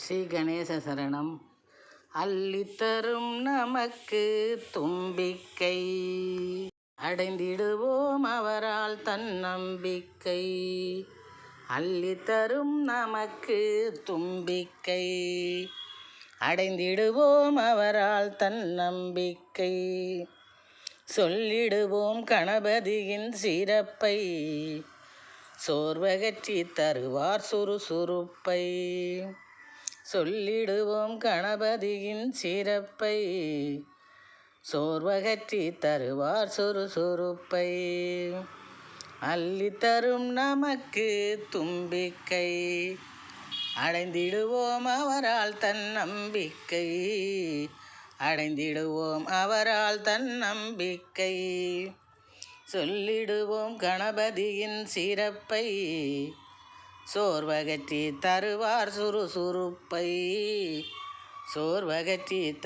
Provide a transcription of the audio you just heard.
ஸ்ரீ கணேச சரணம். அள்ளித்தரும் நமக்கு தும்பிக்கை, அடைந்திடுவோம் அவரால் தன்னம்பிக்கை. அள்ளித்தரும் நமக்கு தும்பிக்கை, அடைந்திடுவோம் அவரால் தன்னம்பிக்கை. சொல்லிடுவோம் கணபதியின் சிறப்பை, சோர்வகற்றி தருவார் சுறுசுறுப்பை. சொல்லிடுவோம் கணபதியின் சிறப்பை, சோர்வகற்றி தருவார் சுறுசுறுப்பை. அள்ளித்தரும் நமக்கு தும்பிக்கை, அடைந்திடுவோம் அவரால் தன்னம்பிக்கை. அடைந்திடுவோம் அவரால் தன்னம்பிக்கை. சொல்லிடுவோம் கணபதியின் சிறப்பை, சோர்வகற்றி தருவார் சுறுசுறுப்பை. சோர்வகற்றி